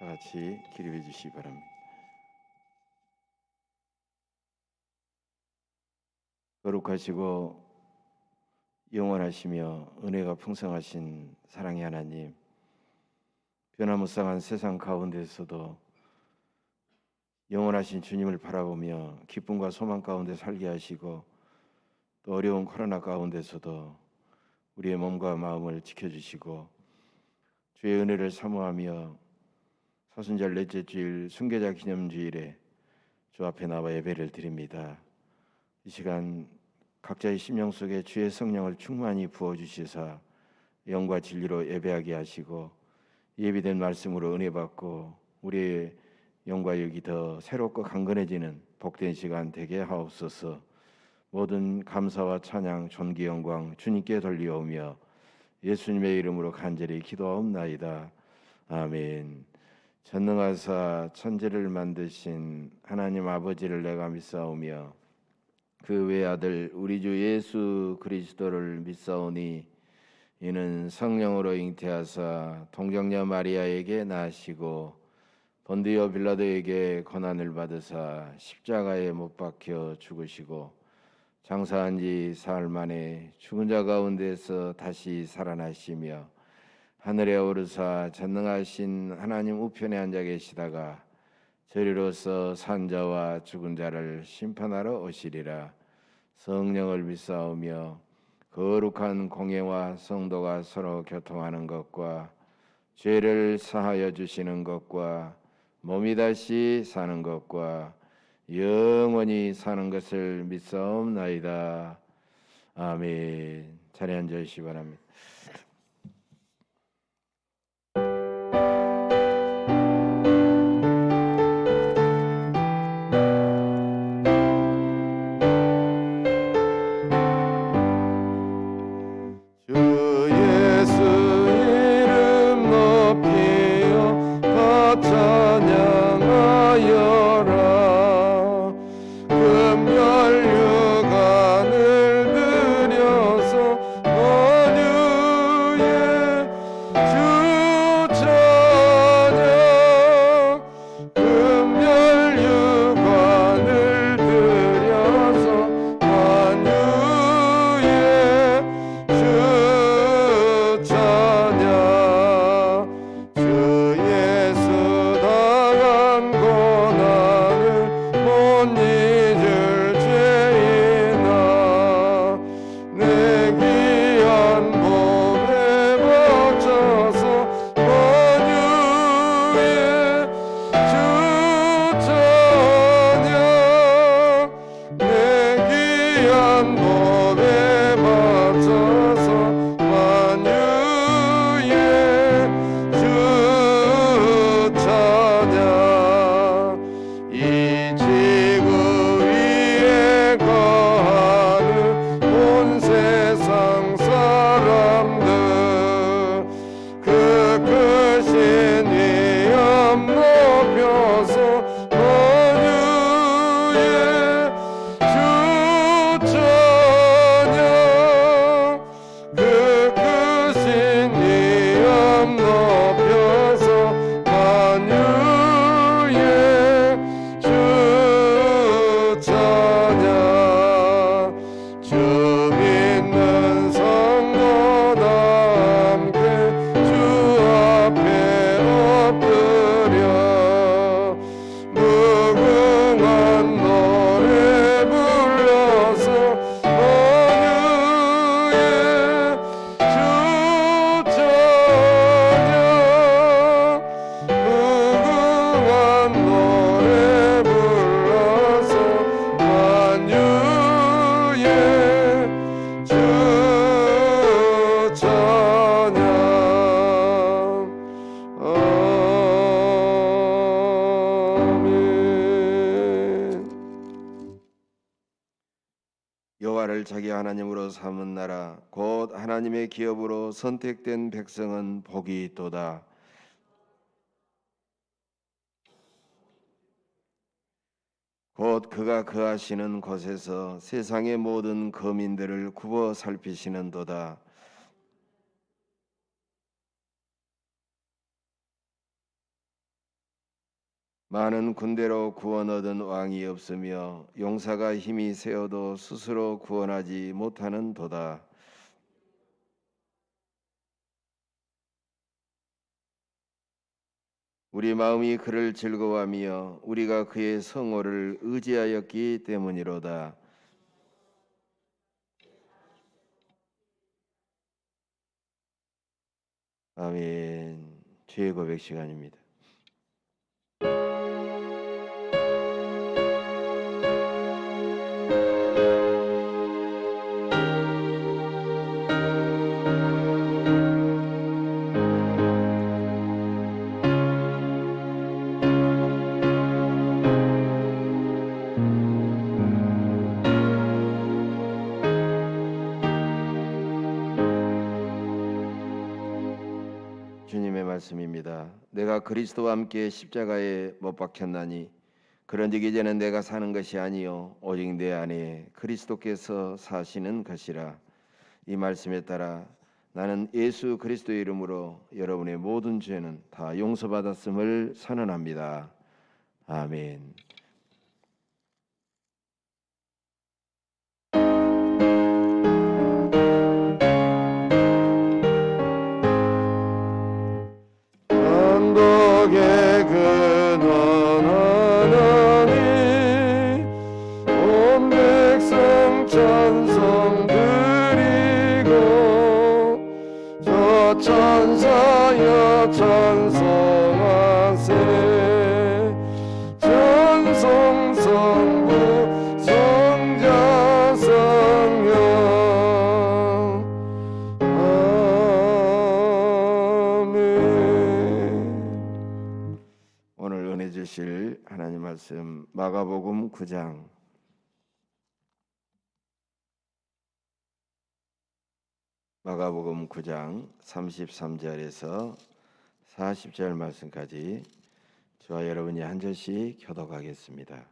같이 기립해 주시기 바랍니다. 거룩하시고 영원하시며 은혜가 풍성하신 사랑의 하나님, 변화무쌍한 세상 가운데서도 영원하신 주님을 바라보며 기쁨과 소망 가운데 살게 하시고, 또 어려운 코로나 가운데서도 우리의 몸과 마음을 지켜주시고 주의 은혜를 사모하며 사순절 넷째 주일 순교자 기념주일에 주 앞에 나와 예배를 드립니다. 이 시간 각자의 심령 속에 주의 성령을 충만히 부어주시사 영과 진리로 예배하게 하시고, 예비된 말씀으로 은혜 받고 우리의 영과 육이 더 새롭고 강건해지는 복된 시간 되게 하옵소서. 모든 감사와 찬양, 존귀, 영광 주님께 돌리오며 예수님의 이름으로 간절히 기도하옵나이다. 아멘. 전능하사 천지를 만드신 하나님 아버지를 내가 믿사오며 그 외아들 우리 주 예수 그리스도를 믿사오니, 이는 성령으로 잉태하사 동정녀 마리아에게 나시고 본디오 빌라도에게 고난을 받으사 십자가에 못 박혀 죽으시고 장사한 지 사흘 만에 죽은 자 가운데서 다시 살아나시며 하늘에 오르사 전능하신 하나님 우편에 앉아 계시다가 저리로서 산 자와 죽은 자를 심판하러 오시리라. 성령을 믿사오며 거룩한 공예와 성도가 서로 교통하는 것과 죄를 사하여 주시는 것과 몸이 다시 사는 것과 영원히 사는 것을 믿사옵나이다. 아멘. 자리에 앉아 주시기 바랍니다. 여호와를 자기 하나님으로 삼은 나라 곧 하나님의 기업으로 선택된 백성은 복이 있도다. 곧 그가 거하시는 곳에서 세상의 모든 거민들을 굽어 살피시는도다. 많은 군대로 구원 얻은 왕이 없으며 용사가 힘이 세어도 스스로 구원하지 못하는 도다. 우리 마음이 그를 즐거워하며 우리가 그의 성호를 의지하였기 때문이로다. 아멘. 죄의 고백 시간입니다. 주님의 말씀입니다. 내가 그리스도와 함께 십자가에 못 박혔나니 그런즉 이제는 내가 사는 것이 아니요 오직 내 안에 그리스도께서 사시는 것이라. 이 말씀에 따라 나는 예수 그리스도의 이름으로 여러분의 모든 죄는 다 용서받았음을 선언합니다. 아멘. 천국의 근원 하나님 온 백성 찬송 드리고 저 천사여 찬송하세 찬송 성부 성자 성령 오늘 은혜 주실 하나님 말씀 마가복음 9장 마가복음 9장 33절에서 40절 말씀까지 저와 여러분이 한 절씩 교독하겠습니다.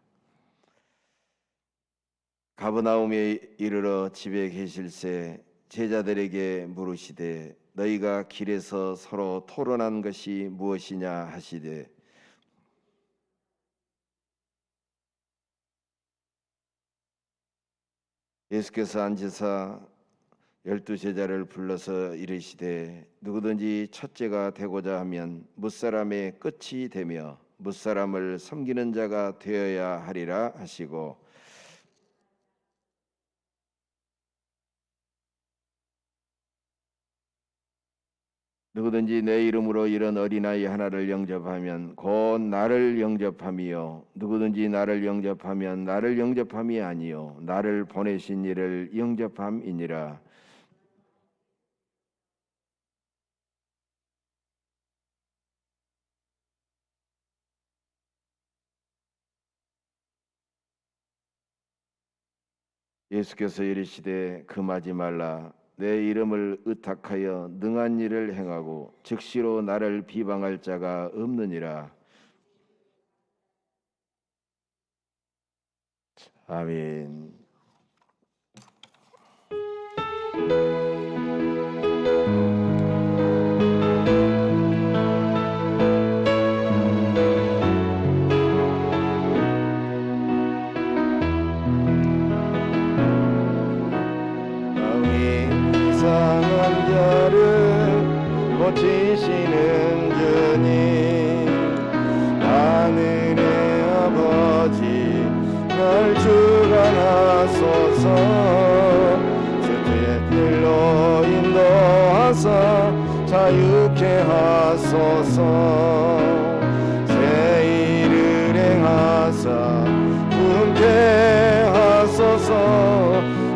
가버나움에 이르러 집에 계실새 제자들에게 물으시되 너희가 길에서 서로 토론한 것이 무엇이냐 하시되 예수께서 앉으사 12제자를 불러서 이르시되 누구든지 첫째가 되고자 하면 무사람의 끝이 되며 무사람을 섬기는 자가 되어야 하리라 하시고 누구든지 내 이름으로 이런 어린아이 하나를 영접하면 곧 나를 영접함이요 누구든지 나를 영접하면 나를 영접함이 아니요 나를 보내신 이를 영접함이니라. 예수께서 이르시되 금하지 말라. 내 이름을 의탁하여 능한 일을 행하고 즉시로 나를 비방할 자가 없느니라. 아멘. 이상한 자를 고치시는 주님 하늘의 아버지 날 주관하소서 주의 길로 인도하사 자유케 하소서 새 일을 행하사 분케 하소서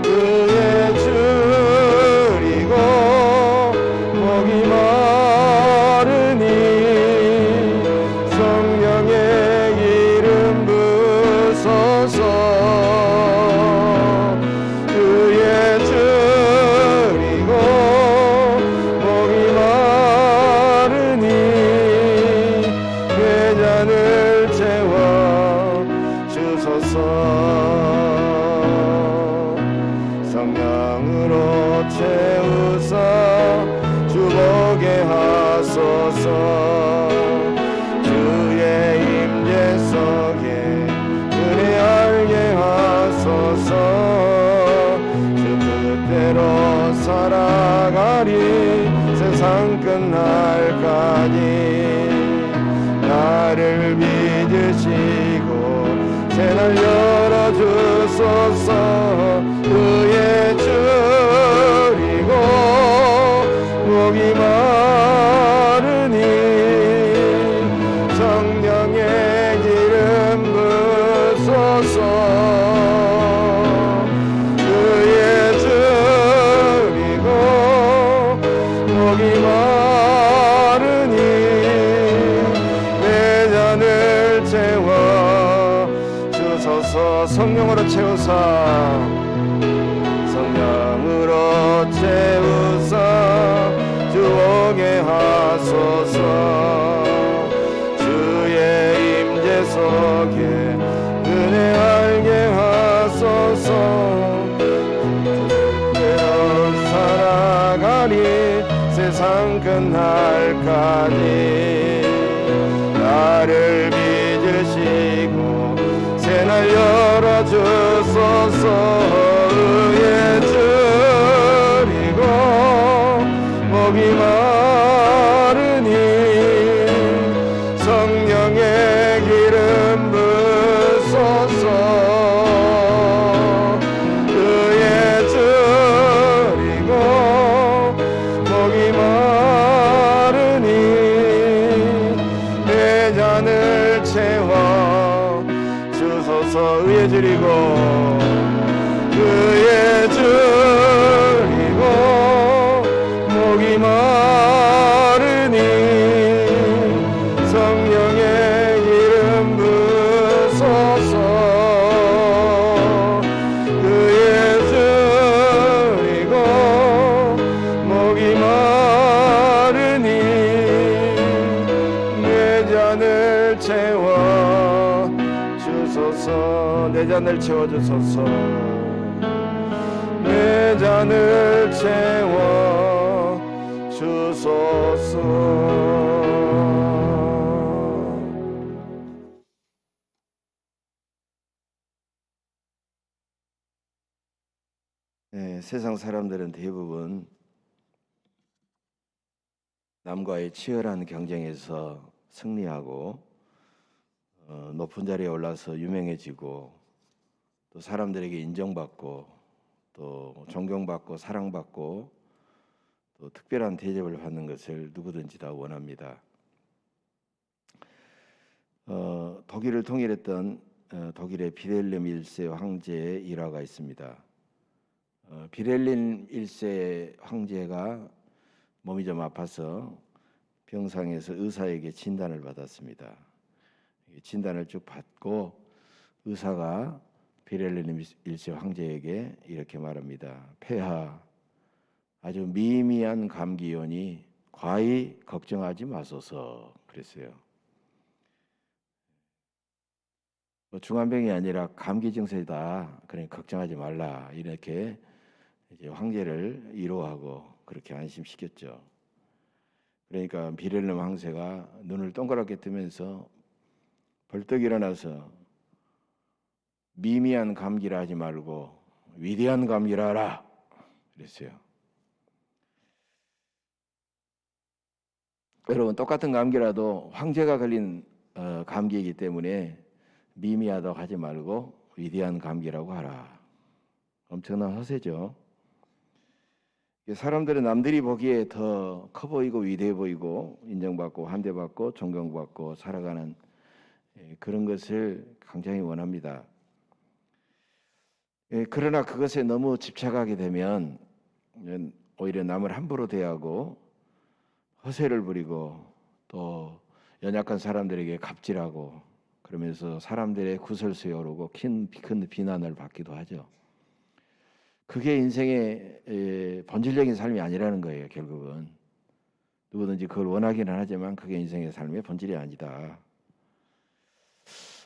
그의 줄이고 목이 마르니 성령의 이름 부소서 그의 줄이고 목이 마르니 괴잔을 채워 주소서 성령으로 채우사 주보게 하소서 주의 임재 대로 살아가리 세상 끝날까지 나를 믿으시고 새날 열어주소서 의에 줄이고 목이 마르니 성령의 기름 부소서 의에 줄이고 목이 마르니 내 잔을 채워 주소서 성령으로 채우사 성령으로 채우사 주오게 하소서 주의 임재 속에 은혜 알게 하소서 그대로 살아가리 세상 끝날까지 나를 믿으시고 새날 열어주소서 의에 줄이고 목이 마르니 성령의 기름 부소서 의에 줄이고 목이 마르니 내 잔을 채워 주소서 의에 줄이고 의에 줄이고 목이 마르니 성령의 기름 부소서 의에 줄이고 목이 마르니 내 잔을 채워 주소서 내 잔을 채워주소서 내 잔을 채워 주소서 네, 세상 사람들은 대부분 남과의 치열한 경쟁에서 승리하고 높은 자리에 올라서 유명해지고 또 사람들에게 인정받고 또 존경받고 사랑받고 또 특별한 대접을 받는 것을 누구든지 다 원합니다. 독일을 통일했던 독일의 비렐름 1세 황제의 일화가 있습니다. 비렐름 1세 황제가 몸이 좀 아파서 병상에서 의사에게 진단을 받았습니다. 진단을 쭉 받고 의사가 비렐름 1세 황제에게 이렇게 말합니다. 폐하, 아주 미미한 감기이오니 과히 걱정하지 마소서 그랬어요. 중환병이 아니라 감기 증세다. 그러니 걱정하지 말라. 이렇게 이제 황제를 위로하고 그렇게 안심시켰죠. 그러니까 비렐름 황제가 눈을 동그랗게 뜨면서 벌떡 일어나서 미미한 감기라 하지 말고 위대한 감기라 하라 그랬어요. 여러분 똑같은 감기라도 황제가 걸린 감기이기 때문에 미미하다고 하지 말고 위대한 감기라고 하라. 엄청난 허세죠. 사람들은 남들이 보기에 더 커 보이고 위대해 보이고 인정받고 환대받고 존경받고 살아가는 그런 것을 굉장히 원합니다. 그러나 그것에 너무 집착하게 되면 오히려 남을 함부로 대하고 허세를 부리고 또 연약한 사람들에게 갑질하고 그러면서 사람들의 구설수에 오르고 큰 비난을 받기도 하죠. 그게 인생의 본질적인 삶이 아니라는 거예요. 결국은 누구든지 그걸 원하기는 하지만 그게 인생의 삶의 본질이 아니다.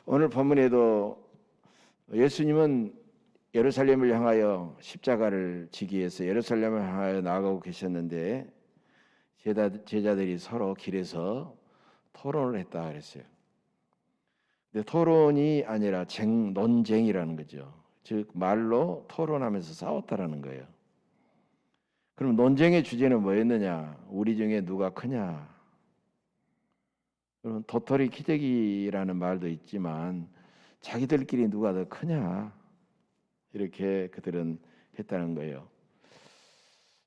오늘 본문에도 예수님은 예루살렘을 향하여 십자가를 지기 위해서 예루살렘을 향하여 나아가고 계셨는데 제자들이 서로 길에서 토론을 했다 그랬어요. 근데 토론이 아니라 논쟁이라는 거죠. 즉 말로 토론하면서 싸웠다라는 거예요. 그럼 논쟁의 주제는 뭐였느냐? 우리 중에 누가 크냐? 그럼 도토리 키재기라는 말도 있지만 자기들끼리 누가 더 크냐? 이렇게 그들은 했다는 거예요.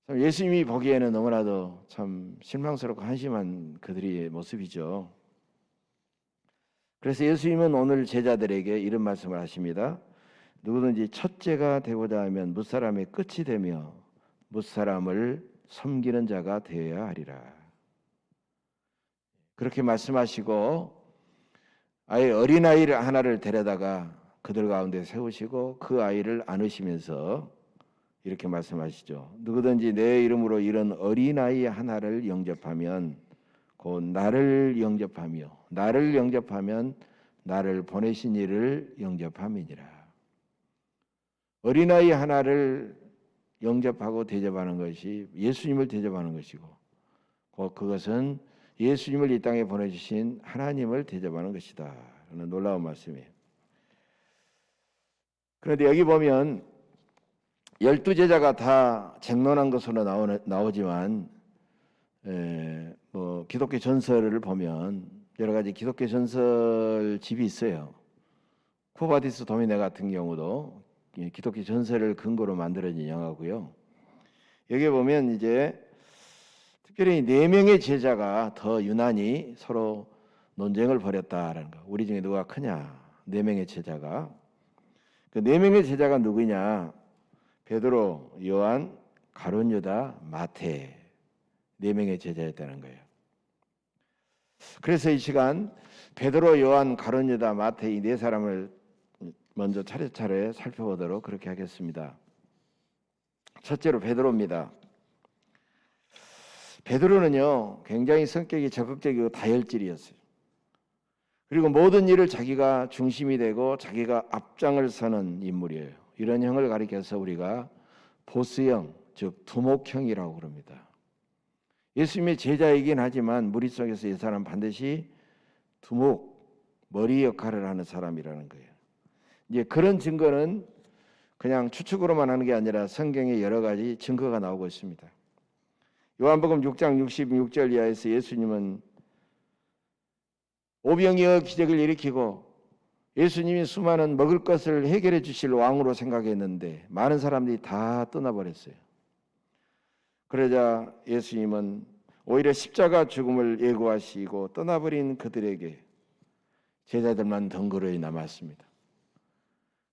참 예수님이 보기에는 너무나도 참 실망스럽고 한심한 그들의 모습이죠. 그래서 예수님은 오늘 제자들에게 이런 말씀을 하십니다. 누구든지 첫째가 되고자 하면 무사람의 끝이 되며 무사람을 섬기는 자가 되어야 하리라. 그렇게 말씀하시고 아예 어린아이를 하나를 데려다가 그들 가운데 세우시고 그 아이를 안으시면서 이렇게 말씀하시죠. 누구든지 내 이름으로 이런 어린아이 하나를 영접하면 곧 나를 영접하며 나를 영접하면 나를 보내신 이를 영접함이니라. 어린아이 하나를 영접하고 대접하는 것이 예수님을 대접하는 것이고 곧 그것은 예수님을 이 땅에 보내주신 하나님을 대접하는 것이다. 라는 놀라운 말씀이에요. 그런데 여기 보면 12제자가 다 쟁론한 것으로 나오지만 뭐 기독교 전설을 보면 여러 가지 기독교 전설 집이 있어요. 쿠바디스 도미네 같은 경우도 기독교 전설을 근거로 만들어진 영화고요. 여기 보면 이제 특별히 4명의 제자가 더 유난히 서로 논쟁을 벌였다라는 거. 우리 중에 누가 크냐? 4명의 제자가. 그 4명의 제자가 누구냐? 베드로, 요한, 가룟 유다, 마태 4명의 제자였다는 거예요. 그래서 이 시간 베드로, 요한, 가룟 유다, 마태 이 4사람을 먼저 차례차례 살펴보도록 그렇게 하겠습니다. 첫째로 베드로입니다. 베드로는요 굉장히 성격이 적극적이고 다혈질이었어요. 그리고 모든 일을 자기가 중심이 되고 자기가 앞장을 서는 인물이에요. 이런 형을 가리켜서 우리가 보스형, 즉 두목형이라고 그럽니다. 예수님의 제자이긴 하지만 무리 속에서 이 사람 반드시 두목, 머리 역할을 하는 사람이라는 거예요. 이제 그런 증거는 그냥 추측으로만 하는 게 아니라 성경에 여러 가지 증거가 나오고 있습니다. 요한복음 6장 66절 이하에서 예수님은 오병이어 기적을 일으키고 예수님이 수많은 먹을 것을 해결해 주실 왕으로 생각했는데 많은 사람들이 다 떠나버렸어요. 그러자 예수님은 오히려 십자가 죽음을 예고하시고 떠나버린 그들에게 제자들만 덩그러니 남았습니다.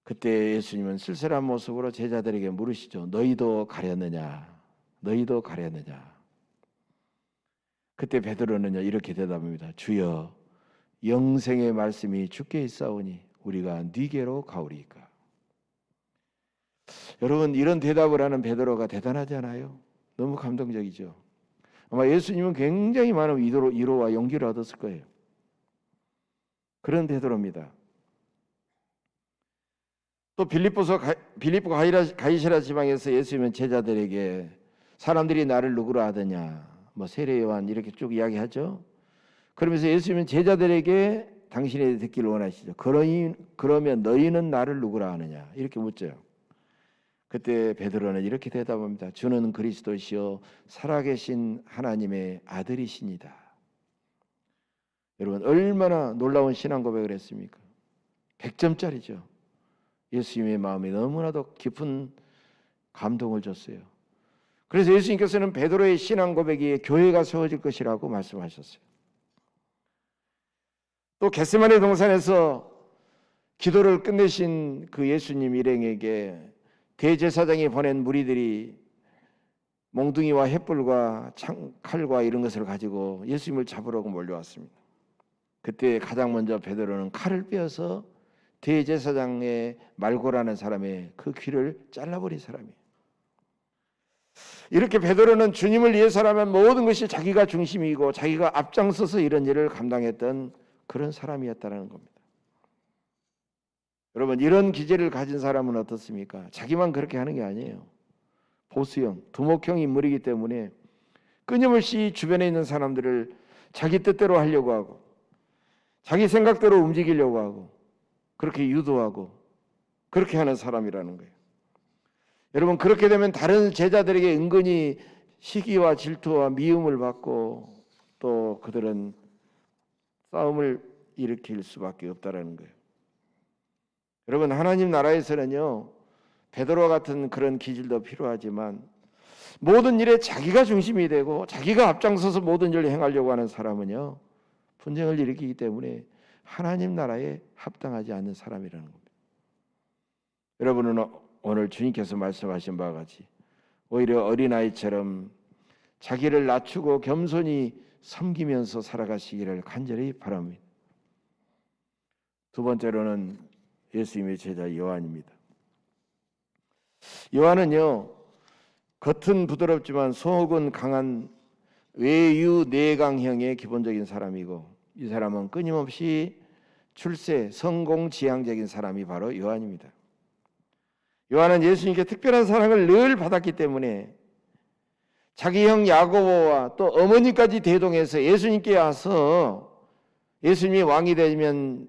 그때 예수님은 쓸쓸한 모습으로 제자들에게 물으시죠. 너희도 가렸느냐? 너희도 가렸느냐? 그때 베드로는요 이렇게 대답합니다. 주여 영생의 말씀이 주께 있사오니 우리가 네게로 가오리이까. 여러분 이런 대답을 하는 베드로가 대단하지 않아요? 너무 감동적이죠. 아마 예수님은 굉장히 많은 위로와 용기를 얻었을 거예요. 그런 베드로입니다. 또 빌립보 가이사랴 지방에서 예수님은 제자들에게 사람들이 나를 누구로 하더냐 뭐 세례 요한 이렇게 쭉 이야기하죠. 그러면서 예수님은 제자들에게 당신이 듣기를 원하시죠. 그러면 너희는 나를 누구라 하느냐 이렇게 묻죠. 그때 베드로는 이렇게 대답합니다. 주는 그리스도시요 살아계신 하나님의 아들이시니다. 여러분 얼마나 놀라운 신앙 고백을 했습니까? 100점짜리죠. 예수님의 마음에 너무나도 깊은 감동을 줬어요. 그래서 예수님께서는 베드로의 신앙 고백이 교회가 세워질 것이라고 말씀하셨어요. 또 겟세마네 동산에서 기도를 끝내신 그 예수님 일행에게 대제사장이 보낸 무리들이 몽둥이와 횃불과 칼과 이런 것을 가지고 예수님을 잡으려고 몰려왔습니다. 그때 가장 먼저 베드로는 칼을 빼어서 대제사장의 말고라는 사람의 그 귀를 잘라버린 사람이에요. 이렇게 베드로는 주님을 위해서라면 모든 것이 자기가 중심이고 자기가 앞장서서 이런 일을 감당했던 그런 사람이었다는 겁니다. 여러분 이런 기질을 가진 사람은 어떻습니까? 자기만 그렇게 하는 게 아니에요. 보수형, 두목형 인물이기 때문에 끊임없이 주변에 있는 사람들을 자기 뜻대로 하려고 하고 자기 생각대로 움직이려고 하고 그렇게 유도하고 그렇게 하는 사람이라는 거예요. 여러분, 그렇게 되면 다른 제자들에게 은근히 시기와 질투와 미움을 받고 또 그들은 싸움을 일으킬 수밖에 없다라는 거예요. 여러분, 하나님 나라에서는요, 베드로 같은 그런 기질도 필요하지만 모든 일에 자기가 중심이 되고 자기가 앞장서서 모든 일을 행하려고 하는 사람은요, 분쟁을 일으키기 때문에 하나님 나라에 합당하지 않는 사람이라는 겁니다. 여러분은 오늘 주님께서 말씀하신 바와 같이 오히려 어린아이처럼 자기를 낮추고 겸손히 섬기면서 살아가시기를 간절히 바랍니다. 두 번째로는 예수님의 제자 요한입니다. 요한은요, 겉은 부드럽지만 속은 강한 외유내강형의 기본적인 사람이고, 이 사람은 끊임없이 출세, 성공, 지향적인 사람이 바로 요한입니다. 요한은 예수님께 특별한 사랑을 늘 받았기 때문에 자기 형 야고보와 또 어머니까지 대동해서 예수님께 와서 예수님이 왕이 되면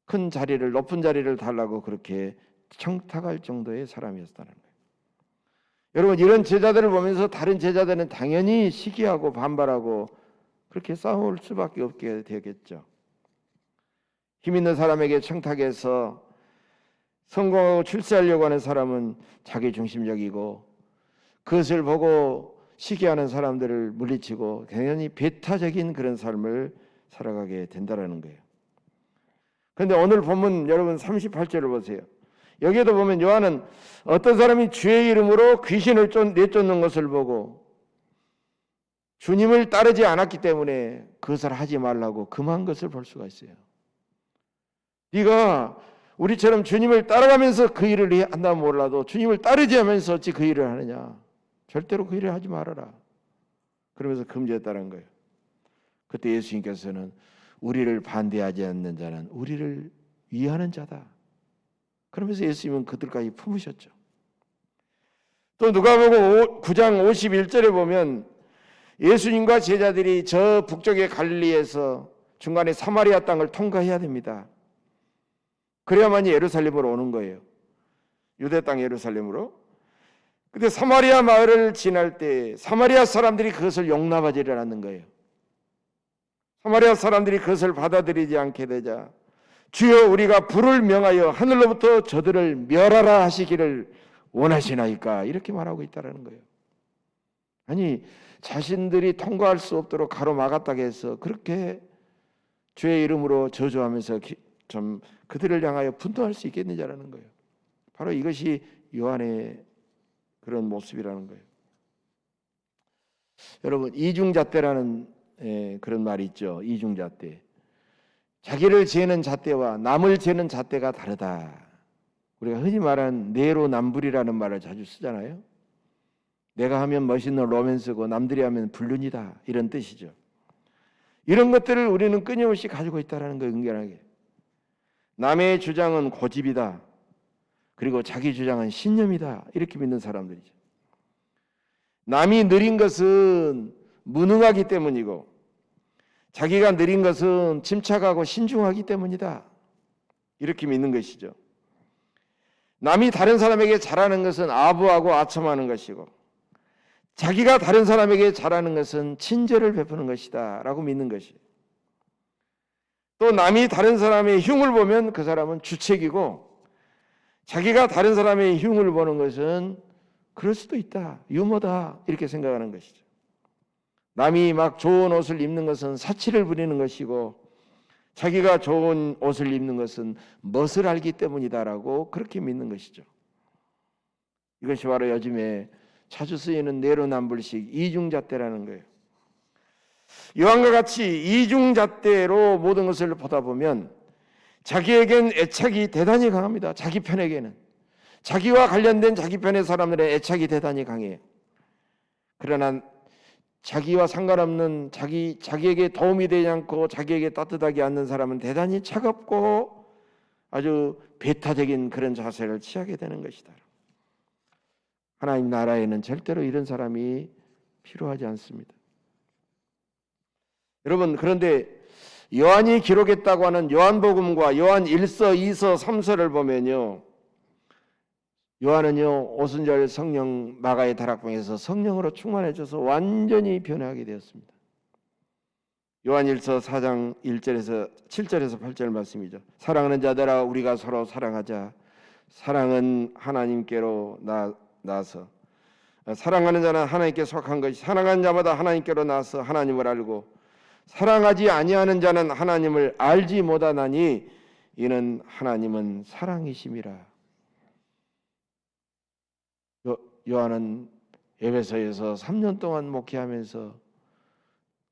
큰 자리를, 높은 자리를 달라고 그렇게 청탁할 정도의 사람이었다는 거예요. 여러분, 이런 제자들을 보면서 다른 제자들은 당연히 시기하고 반발하고 그렇게 싸울 수밖에 없게 되겠죠. 힘 있는 사람에게 청탁해서 성공하고 출세하려고 하는 사람은 자기중심적이고, 그것을 보고 시기하는 사람들을 물리치고 당연히 배타적인 그런 삶을 살아가게 된다는 거예요. 그런데 오늘 본문 여러분 38절을 보세요. 여기에도 보면 요한은 어떤 사람이 주의 이름으로 귀신을 내쫓는 것을 보고 주님을 따르지 않았기 때문에 그것을 하지 말라고 금한 것을 볼 수가 있어요. 네가 우리처럼 주님을 따라가면서 그 일을 한다면 몰라도 주님을 따르지 않으면서 어찌 그 일을 하느냐. 절대로 그 일을 하지 말아라. 그러면서 금지했다는 거예요. 그때 예수님께서는 우리를 반대하지 않는 자는 우리를 위하는 자다. 그러면서 예수님은 그들까지 품으셨죠. 또 누가복음 9장 51절에 보면 예수님과 제자들이 저 북쪽의 갈릴리에서 중간에 사마리아 땅을 통과해야 됩니다. 그래야만이 예루살렘으로 오는 거예요. 유대 땅 예루살렘으로. 근데 사마리아 마을을 지날 때 사마리아 사람들이 그것을 용납하지 않는 거예요. 사마리아 사람들이 그것을 받아들이지 않게 되자 주여 우리가 불을 명하여 하늘로부터 저들을 멸하라 하시기를 원하시나이까, 이렇게 말하고 있다는 거예요. 아니, 자신들이 통과할 수 없도록 가로막았다고 해서 그렇게 주의 이름으로 저주하면서 좀 그들을 향하여 분노할 수 있겠느냐라는 거예요. 바로 이것이 요한의 그런 모습이라는 거예요. 여러분, 이중잣대라는 그런 말이 있죠. 이중잣대. 자기를 재는 잣대와 남을 재는 잣대가 다르다. 우리가 흔히 말하는 내로남불이라는 말을 자주 쓰잖아요. 내가 하면 멋있는 로맨스고 남들이 하면 불륜이다, 이런 뜻이죠. 이런 것들을 우리는 끊임없이 가지고 있다는 거예요. 은근하게. 남의 주장은 고집이다. 그리고 자기 주장은 신념이다. 이렇게 믿는 사람들이죠. 남이 느린 것은 무능하기 때문이고 자기가 느린 것은 침착하고 신중하기 때문이다. 이렇게 믿는 것이죠. 남이 다른 사람에게 잘하는 것은 아부하고 아첨하는 것이고 자기가 다른 사람에게 잘하는 것은 친절을 베푸는 것이다 라고 믿는 것이에요. 또 남이 다른 사람의 흉을 보면 그 사람은 주책이고 자기가 다른 사람의 흉을 보는 것은 그럴 수도 있다, 유머다, 이렇게 생각하는 것이죠. 남이 막 좋은 옷을 입는 것은 사치를 부리는 것이고 자기가 좋은 옷을 입는 것은 멋을 알기 때문이다라고 그렇게 믿는 것이죠. 이것이 바로 요즘에 자주 쓰이는 내로남불식 이중잣대라는 거예요. 요한과 같이 이중잣대로 모든 것을 보다 보면 자기에겐 애착이 대단히 강합니다. 자기 편에게는. 자기와 관련된 자기 편의 사람들의 애착이 대단히 강해요. 그러나 자기와 상관없는 자기에게 도움이 되지 않고 자기에게 따뜻하게 않는 사람은 대단히 차갑고 아주 배타적인 그런 자세를 취하게 되는 것이다. 하나님 나라에는 절대로 이런 사람이 필요하지 않습니다. 여러분, 그런데 요한이 기록했다고 하는 요한복음과 요한 1서, 2서, 3서를 보면요, 요한은요 오순절 성령 마가의 다락방에서 성령으로 충만해져서 완전히 변화하게 되었습니다. 요한일서 4장 1절에서 7절에서 8절 말씀이죠. 사랑하는 자들아 우리가 서로 사랑하자. 사랑은 하나님께로 나서 사랑하는 자는 하나님께 속한 것이 사랑하는 자마다 하나님께로 나서 하나님을 알고 사랑하지 아니하는 자는 하나님을 알지 못하나니 이는 하나님은 사랑이심이라. 요한은 에베소에서 3년 동안 목회하면서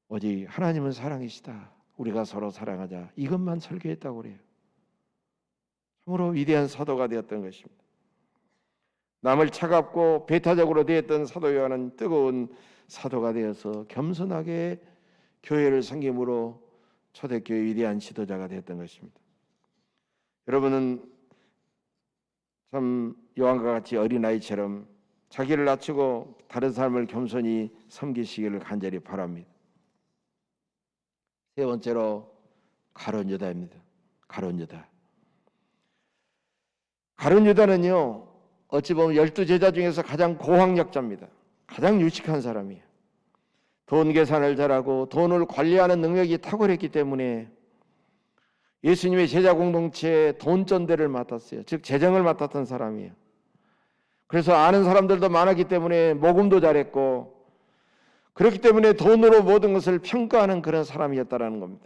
오직 하나님은 사랑이시다. 우리가 서로 사랑하자. 이것만 설교했다고 그래요. 참으로 위대한 사도가 되었던 것입니다. 남을 차갑고 배타적으로 되었던 사도 요한은 뜨거운 사도가 되어서 겸손하게 교회를 섬김으로 초대교회 위대한 지도자가 되었던 것입니다. 여러분은 참 요한과 같이 어린아이처럼 자기를 낮추고 다른 사람을 겸손히 섬기시기를 간절히 바랍니다. 세 번째로 가룟 유다입니다. 가룟 유다. 가룟 유다는요 어찌 보면 12제자 중에서 가장 고학력자입니다. 가장 유식한 사람이에요. 돈 계산을 잘하고 돈을 관리하는 능력이 탁월했기 때문에 예수님의 제자 공동체의 돈전대를 맡았어요. 즉 재정을 맡았던 사람이에요. 그래서 아는 사람들도 많았기 때문에 모금도 잘했고 그렇기 때문에 돈으로 모든 것을 평가하는 그런 사람이었다라는 겁니다.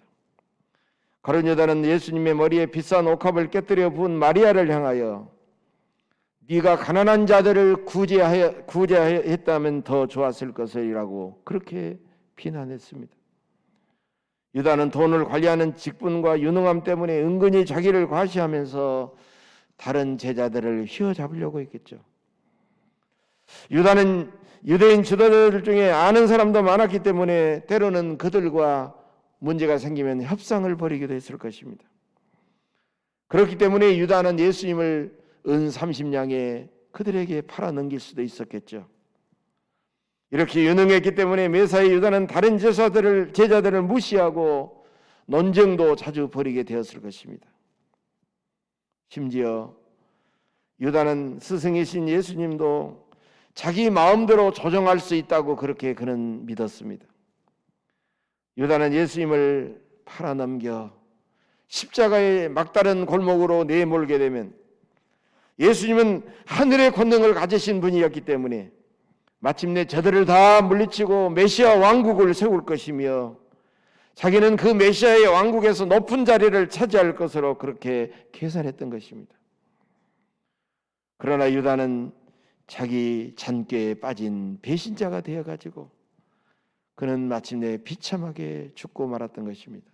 가룟 유다는 예수님의 머리에 비싼 옥합을 깨뜨려 부은 마리아를 향하여 네가 가난한 자들을 구제했다면 더 좋았을 것이라고 그렇게 비난했습니다. 유다는 돈을 관리하는 직분과 유능함 때문에 은근히 자기를 과시하면서 다른 제자들을 휘어잡으려고 했겠죠. 유다는 유대인 지도자들 중에 아는 사람도 많았기 때문에 때로는 그들과 문제가 생기면 협상을 벌이기도 했을 것입니다. 그렇기 때문에 유다는 예수님을 은 30냥에 그들에게 팔아넘길 수도 있었겠죠. 이렇게 유능했기 때문에 매사에 유다는 다른 제자들을 무시하고 논쟁도 자주 벌이게 되었을 것입니다. 심지어 유다는 스승이신 예수님도 자기 마음대로 조정할 수 있다고 그렇게 그는 믿었습니다. 유다는 예수님을 팔아넘겨 십자가의 막다른 골목으로 내몰게 되면 예수님은 하늘의 권능을 가지신 분이었기 때문에 마침내 저들을 다 물리치고 메시아 왕국을 세울 것이며 자기는 그 메시아의 왕국에서 높은 자리를 차지할 것으로 그렇게 계산했던 것입니다. 그러나 유다는 자기 잔꾀에 빠진 배신자가 되어가지고 그는 마침내 비참하게 죽고 말았던 것입니다.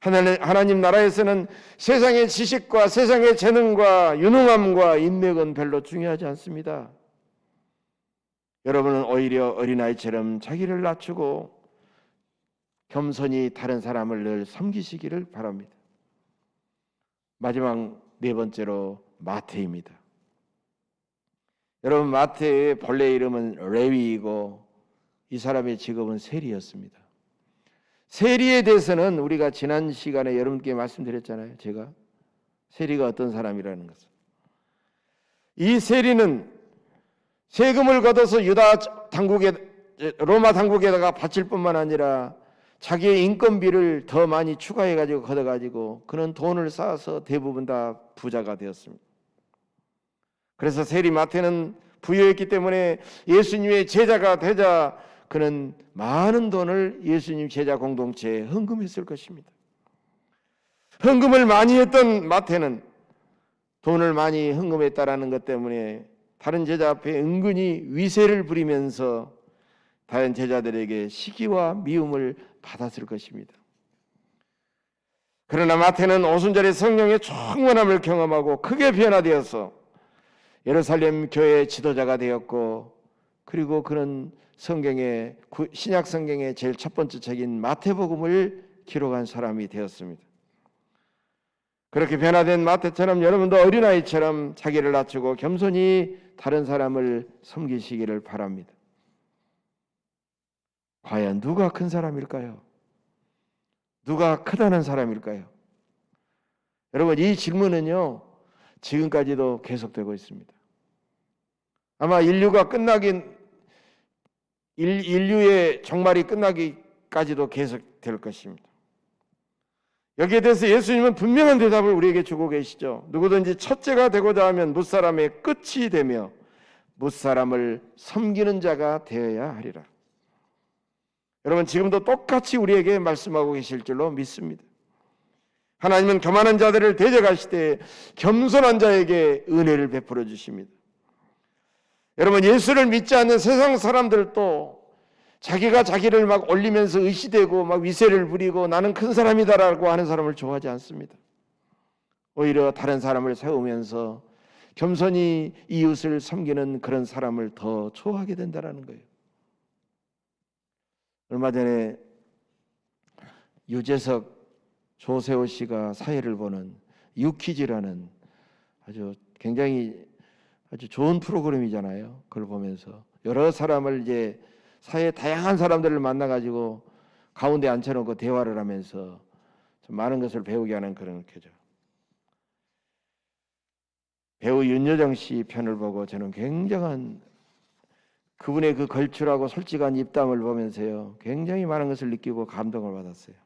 하나님 나라에서는 세상의 지식과 세상의 재능과 유능함과 인맥은 별로 중요하지 않습니다. 여러분은 오히려 어린아이처럼 자기를 낮추고 겸손히 다른 사람을 늘 섬기시기를 바랍니다. 마지막 네 번째로 마태입니다. 여러분 마태의 본래 이름은 레위이고 이 사람의 직업은 세리였습니다. 세리에 대해서는 우리가 지난 시간에 여러분께 말씀드렸잖아요. 제가 세리가 어떤 사람이라는 것을. 이 세리는 세금을 걷어서 로마 당국에다가 바칠 뿐만 아니라 자기의 인건비를 더 많이 추가해가지고 걷어가지고 그는 돈을 쌓아서 대부분 다 부자가 되었습니다. 그래서 세리 마태는 부유했기 때문에 예수님의 제자가 되자 그는 많은 돈을 예수님 제자 공동체에 헌금했을 것입니다. 헌금을 많이 했던 마태는 돈을 많이 헌금했다라는 것 때문에 다른 제자 앞에 은근히 위세를 부리면서 다른 제자들에게 시기와 미움을 받았을 것입니다. 그러나 마태는 오순절에 성령의 충만함을 경험하고 크게 변화되어서 예루살렘 교회의 지도자가 되었고 그리고 그는 신약 성경의 제일 첫 번째 책인 마태복음을 기록한 사람이 되었습니다. 그렇게 변화된 마태처럼 여러분도 어린아이처럼 자기를 낮추고 겸손히 다른 사람을 섬기시기를 바랍니다. 과연 누가 큰 사람일까요? 누가 크다는 사람일까요? 여러분 이 질문은요 지금까지도 계속되고 있습니다. 아마 인류가 인류의 종말이 끝나기까지도 계속될 것입니다. 여기에 대해서 예수님은 분명한 대답을 우리에게 주고 계시죠. 누구든지 첫째가 되고자 하면 무사람의 끝이 되며 무사람을 섬기는 자가 되어야 하리라. 여러분, 지금도 똑같이 우리에게 말씀하고 계실 줄로 믿습니다. 하나님은 교만한 자들을 대적하시되 겸손한 자에게 은혜를 베풀어 주십니다. 여러분, 예수를 믿지 않는 세상 사람들도 자기가 자기를 막 올리면서 의시되고 막 위세를 부리고 나는 큰 사람이다라고 하는 사람을 좋아하지 않습니다. 오히려 다른 사람을 세우면서 겸손히 이웃을 섬기는 그런 사람을 더 좋아하게 된다는 거예요. 얼마 전에 유재석, 조세호 씨가 사회를 보는 유퀴즈라는 굉장히 아주 좋은 프로그램이잖아요. 그걸 보면서 여러 사람을 이제 사회 다양한 사람들을 만나가지고 가운데 앉혀놓고 대화를 하면서 좀 많은 것을 배우게 하는 그런 교죠. 배우 윤여정 씨 편을 보고 저는 굉장한 그분의 그 걸출하고 솔직한 입담을 보면서요, 굉장히 많은 것을 느끼고 감동을 받았어요.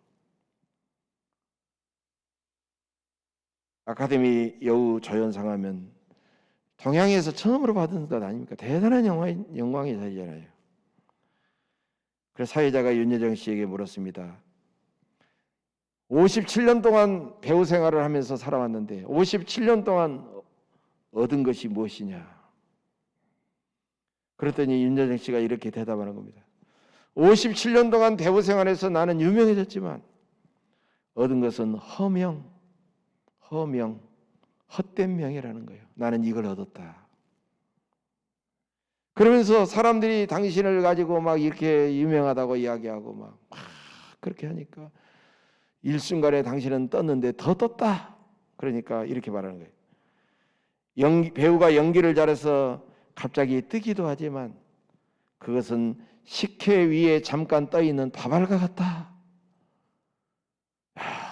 아카데미 여우 조연상 하면 동양에서 처음으로 받은 것 아닙니까? 대단한 영광의 자리잖아요. 그래서 사회자가 윤여정 씨에게 물었습니다. 57년 동안 배우 생활을 하면서 살아왔는데 57년 동안 얻은 것이 무엇이냐? 그랬더니 윤여정 씨가 이렇게 대답하는 겁니다. 57년 동안 배우 생활에서 나는 유명해졌지만 얻은 것은 허명, 헛된 명예라는 거예요. 나는 이걸 얻었다. 그러면서 사람들이 당신을 가지고 막 이렇게 유명하다고 이야기하고 막 그렇게 하니까 일순간에 당신은 떴는데 더 떴다. 그러니까 이렇게 말하는 거예요. 배우가 연기를 잘해서 갑자기 뜨기도 하지만 그것은 식혜 위에 잠깐 떠있는 밥알과 같다.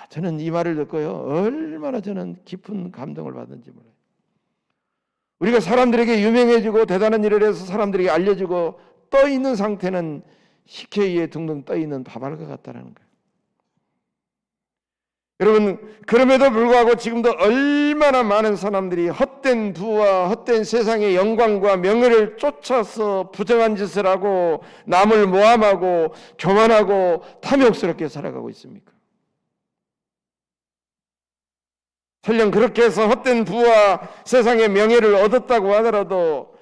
저는 이 말을 듣고요, 얼마나 저는 깊은 감동을 받은지 몰라요. 우리가 사람들에게 유명해지고 대단한 일을 해서 사람들에게 알려지고 떠있는 상태는 식혜 위에 둥둥 떠있는 밥알과 같다는 거예요. 여러분, 그럼에도 불구하고 지금도 얼마나 많은 사람들이 헛된 부와 헛된 세상의 영광과 명예를 쫓아서 부정한 짓을 하고 남을 모함하고 교만하고 탐욕스럽게 살아가고 있습니까? 설령 그렇게 해서 헛된 부와 세상의 명예를 얻었다고 하더라도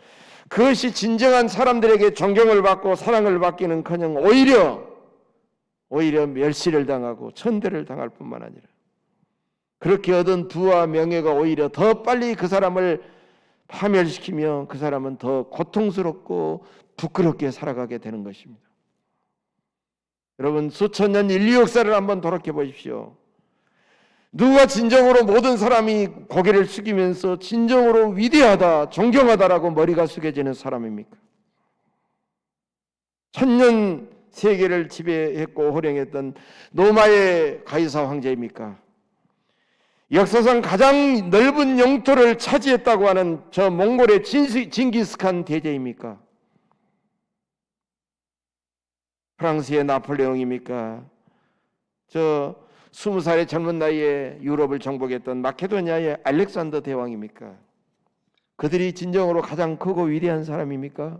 그것이 진정한 사람들에게 존경을 받고 사랑을 받기는커녕 오히려 멸시를 당하고 천대를 당할 뿐만 아니라 그렇게 얻은 부와 명예가 오히려 더 빨리 그 사람을 파멸시키며 그 사람은 더 고통스럽고 부끄럽게 살아가게 되는 것입니다. 여러분, 수천 년 인류 역사를 한번 돌이켜 보십시오. 누가 진정으로 모든 사람이 고개를 숙이면서 진정으로 위대하다, 존경하다라고 머리가 숙여지는 사람입니까? 천년 세계를 지배했고 호령했던 로마의 가이사 황제입니까? 역사상 가장 넓은 영토를 차지했다고 하는 저 몽골의 징기스칸 대제입니까? 프랑스의 나폴레옹입니까? 저 20살의 젊은 나이에 유럽을 정복했던 마케도니아의 알렉산더 대왕입니까? 그들이 진정으로 가장 크고 위대한 사람입니까?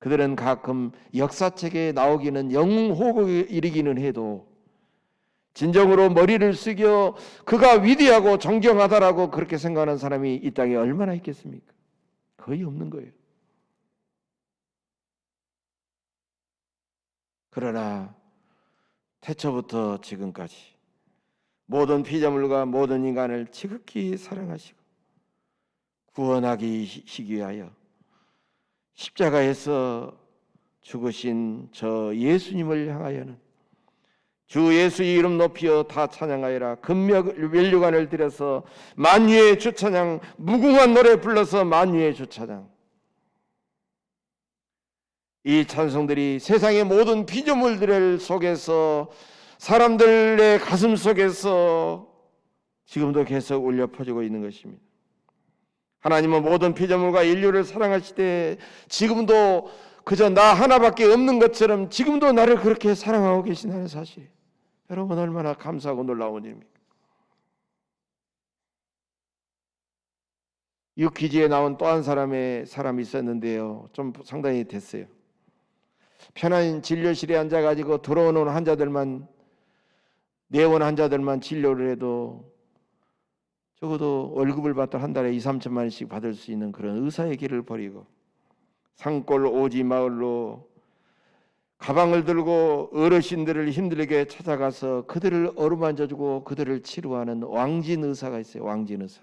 그들은 가끔 역사책에 나오기는 영웅호국에 이르기는 해도 진정으로 머리를 숙여 그가 위대하고 존경하다라고 그렇게 생각하는 사람이 이 땅에 얼마나 있겠습니까? 거의 없는 거예요. 그러나 태초부터 지금까지 모든 피조물과 모든 인간을 지극히 사랑하시고 구원하기 위하여 십자가에서 죽으신 저 예수님을 향하여는 주 예수의 이름 높이어 다 찬양하여라. 금면류관을 들여서 만유의 주찬양, 무궁한 노래 불러서 만유의 주찬양. 이 찬송들이 세상의 모든 피조물들 속에서 사람들의 가슴 속에서 지금도 계속 울려 퍼지고 있는 것입니다. 하나님은 모든 피조물과 인류를 사랑하시되 지금도 그저 나 하나밖에 없는 것처럼 지금도 나를 그렇게 사랑하고 계신다는 사실, 여러분 얼마나 감사하고 놀라운 일입니까? 유퀴즈에 나온 또 한 사람이 있었는데요, 좀 상당히 됐어요. 편한 진료실에 앉아가지고 들어오는 환자들만, 내원 환자들만 진료를 해도 적어도 월급을 받다 한 달에 2, 3천만 원씩 받을 수 있는 그런 의사의 길을 버리고 산골 오지 마을로 가방을 들고 어르신들을 힘들게 찾아가서 그들을 어루만져주고 그들을 치료하는 왕진 의사가 있어요. 왕진 의사,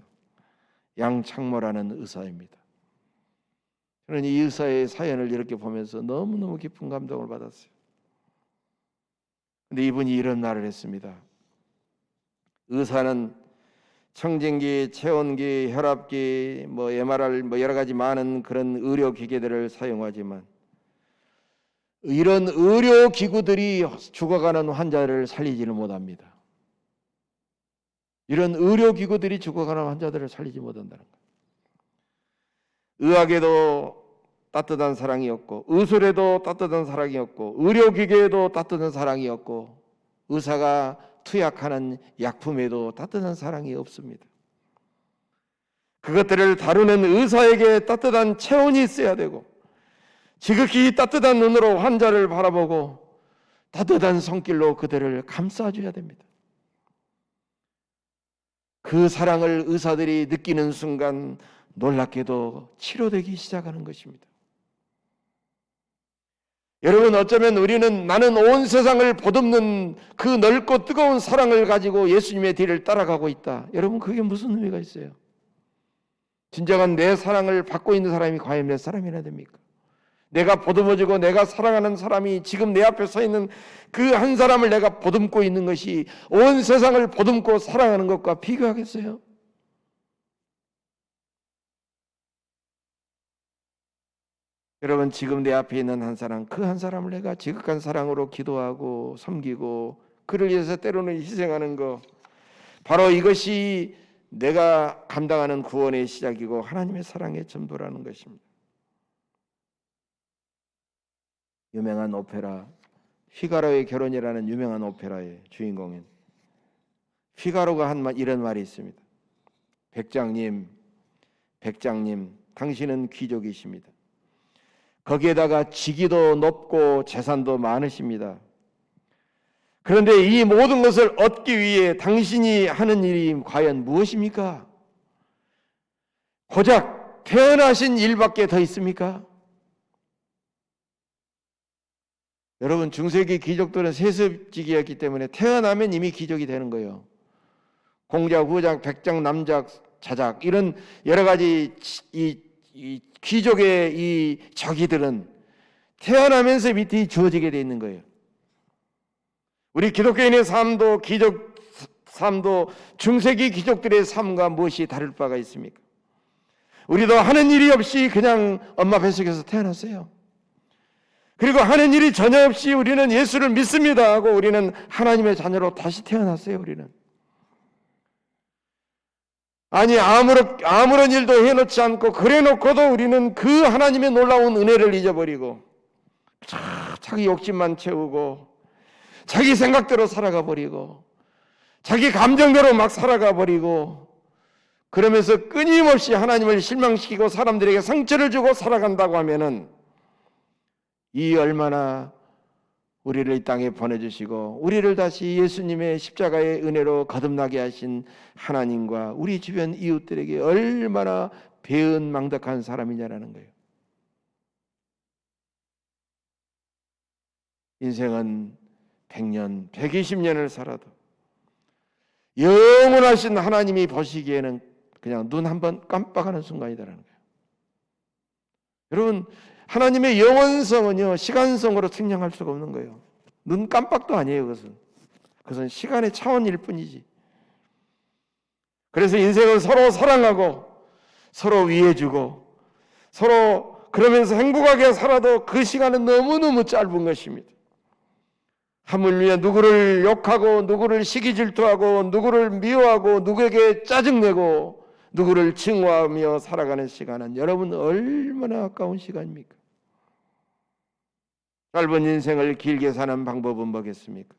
양창모라는 의사입니다. 저는 이 의사의 사연을 이렇게 보면서 너무너무 깊은 감동을 받았어요. 근데 이분이 이런 말을 했습니다. 의사는 청진기, 체온기, 혈압기, MRI, 여러 가지 많은 그런 의료 기계들을 사용하지만 이런 의료 기구들이 죽어가는 환자를 살리지는 못합니다. 이런 의료 기구들이 죽어가는 환자들을 살리지 못한다는 거예요. 의학에도 따뜻한 사랑이 없고, 의술에도 따뜻한 사랑이 없고, 의료기계에도 따뜻한 사랑이 없고, 의사가 투약하는 약품에도 따뜻한 사랑이 없습니다. 그것들을 다루는 의사에게 따뜻한 체온이 있어야 되고, 지극히 따뜻한 눈으로 환자를 바라보고 따뜻한 손길로 그들을 감싸줘야 됩니다. 그 사랑을 의사들이 느끼는 순간 놀랍게도 치료되기 시작하는 것입니다. 여러분, 어쩌면 우리는 나는 온 세상을 보듬는 그 넓고 뜨거운 사랑을 가지고 예수님의 뒤를 따라가고 있다. 여러분, 그게 무슨 의미가 있어요? 진정한 내 사랑을 받고 있는 사람이 과연 몇 사람이나 됩니까? 내가 보듬어주고 내가 사랑하는 사람이 지금 내 앞에 서 있는 그 한 사람을 내가 보듬고 있는 것이 온 세상을 보듬고 사랑하는 것과 비교하겠어요? 여러분, 지금 내 앞에 있는 한 사람, 그 한 사람을 내가 지극한 사랑으로 기도하고 섬기고 그를 위해서 때로는 희생하는 것, 바로 이것이 내가 감당하는 구원의 시작이고 하나님의 사랑의 전부라는 것입니다. 유명한 오페라 피가로의 결혼이라는 유명한 오페라의 주인공인 피가로가 한 이런 말이 있습니다. 백장님, 당신은 귀족이십니다. 거기에다가 직위도 높고 재산도 많으십니다. 그런데 이 모든 것을 얻기 위해 당신이 하는 일이 과연 무엇입니까? 고작 태어나신 일밖에 더 있습니까? 여러분, 중세기 귀족들은 세습직이었기 때문에 태어나면 이미 귀족이 되는 거예요. 공작, 후작, 백작, 남작, 자작, 이런 여러 가지 이 귀족의 이 저기들은 태어나면서 밑에 주어지게 돼 있는 거예요. 우리 기독교인의 삶도 귀족 삶도 중세기 귀족들의 삶과 무엇이 다를 바가 있습니까? 우리도 하는 일이 없이 그냥 엄마 뱃속에서 태어났어요. 그리고 하는 일이 전혀 없이 우리는 예수를 믿습니다 하고 우리는 하나님의 자녀로 다시 태어났어요. 우리는 아니 아무런 일도 해놓지 않고 그래놓고도 우리는 그 하나님의 놀라운 은혜를 잊어버리고 자기 욕심만 채우고 자기 생각대로 살아가 버리고 자기 감정대로 막 살아가 버리고 그러면서 끊임없이 하나님을 실망시키고 사람들에게 상처를 주고 살아간다고 하면은 이 얼마나 우리를 이 땅에 보내주시고 우리를 다시 예수님의 십자가의 은혜로 거듭나게 하신 하나님과 우리 주변 이웃들에게 얼마나 배은망덕한 사람이냐라는 거예요. 인생은 100년, 120년을 살아도 영원하신 하나님이 보시기에는 그냥 눈 한번 깜빡하는 순간이다라는 거예요. 여러분, 하나님의 영원성은요 시간성으로 측량할 수가 없는 거예요. 눈 깜빡도 아니에요. 그것은 시간의 차원일 뿐이지. 그래서 인생은 서로 사랑하고 서로 위해주고 서로 그러면서 행복하게 살아도 그 시간은 너무너무 짧은 것입니다. 하물며 누구를 욕하고 누구를 시기 질투하고 누구를 미워하고 누구에게 짜증내고 누구를 증오하며 살아가는 시간은 여러분 얼마나 아까운 시간입니까? 짧은 인생을 길게 사는 방법은 뭐겠습니까?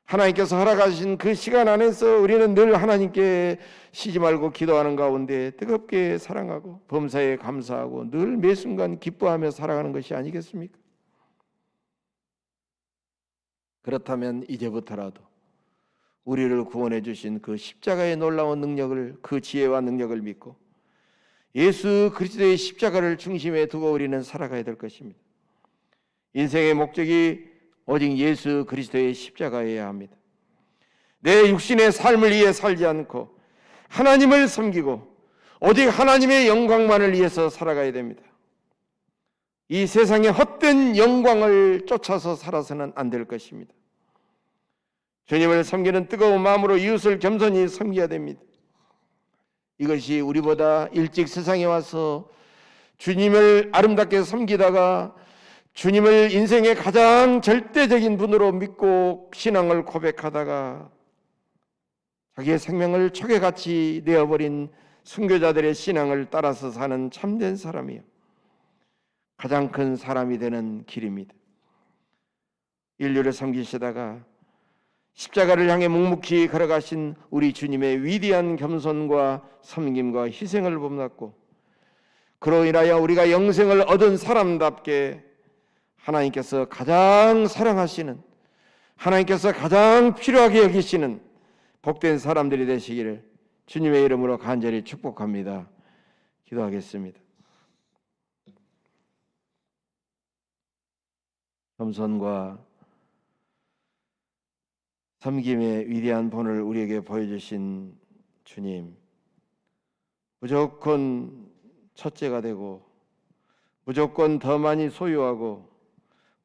하나님께서 허락하신 그 시간 안에서 우리는 늘 하나님께 쉬지 말고 기도하는 가운데 뜨겁게 사랑하고 범사에 감사하고 늘 매 순간 기뻐하며 살아가는 것이 아니겠습니까? 그렇다면 이제부터라도 우리를 구원해 주신 그 십자가의 놀라운 능력을, 그 지혜와 능력을 믿고 예수 그리스도의 십자가를 중심에 두고 우리는 살아가야 될 것입니다. 인생의 목적이 오직 예수 그리스도의 십자가여야 합니다. 내 육신의 삶을 위해 살지 않고 하나님을 섬기고 오직 하나님의 영광만을 위해서 살아가야 됩니다. 이 세상의 헛된 영광을 쫓아서 살아서는 안 될 것입니다. 주님을 섬기는 뜨거운 마음으로 이웃을 겸손히 섬겨야 됩니다. 이것이 우리보다 일찍 세상에 와서 주님을 아름답게 섬기다가 주님을 인생의 가장 절대적인 분으로 믿고 신앙을 고백하다가 자기의 생명을 촉에같이 내어버린 순교자들의 신앙을 따라서 사는 참된 사람이요, 가장 큰 사람이 되는 길입니다. 인류를 섬기시다가 십자가를 향해 묵묵히 걸어가신 우리 주님의 위대한 겸손과 섬김과 희생을 본받고 그로 인하여 우리가 영생을 얻은 사람답게 하나님께서 가장 사랑하시는, 하나님께서 가장 필요하게 여기시는 복된 사람들이 되시기를 주님의 이름으로 간절히 축복합니다. 기도하겠습니다. 겸손과 섬김의 위대한 본을 우리에게 보여주신 주님, 무조건 첫째가 되고 무조건 더 많이 소유하고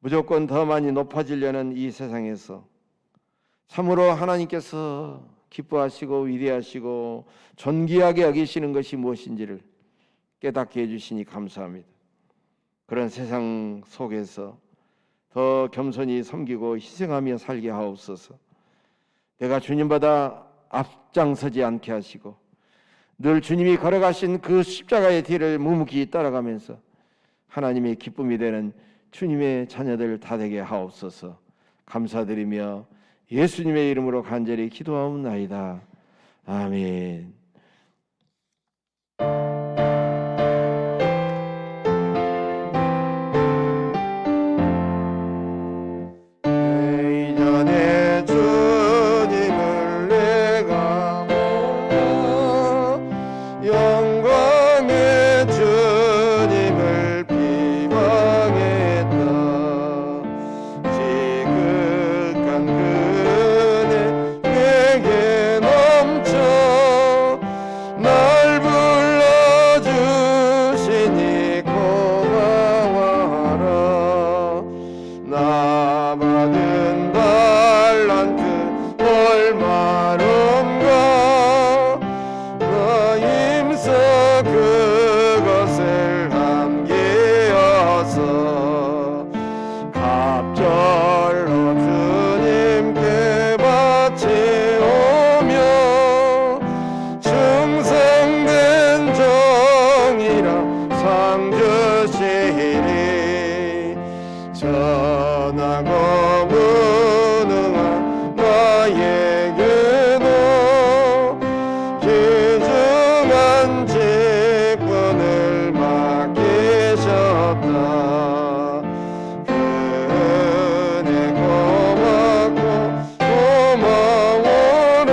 무조건 더 많이 높아지려는 이 세상에서 참으로 하나님께서 기뻐하시고 위대하시고 존귀하게 여기시는 것이 무엇인지를 깨닫게 해주시니 감사합니다. 그런 세상 속에서 더 겸손히 섬기고 희생하며 살게 하옵소서. 내가 주님보다 앞장서지 않게 하시고 늘 주님이 걸어가신 그 십자가의 뒤를 묵묵히 따라가면서 하나님의 기쁨이 되는 주님의 자녀들 다 되게 하옵소서. 감사드리며 예수님의 이름으로 간절히 기도하옵나이다. 아멘. 이전에 주님을 내가 보아 영광의 주님을 비방했다. 지극한 그네 내게 넘쳐 날 불러주시니 고마워하라. 나 받은 달란트 얼마는가 너 힘써 그것을 함께어서 갑절로 주님께 바치오며 충성된 종이라 상 주시리. 전하고 무능한 나에게도 귀중한 직분을 맡기셨다. 그네 고맙고 고마워라.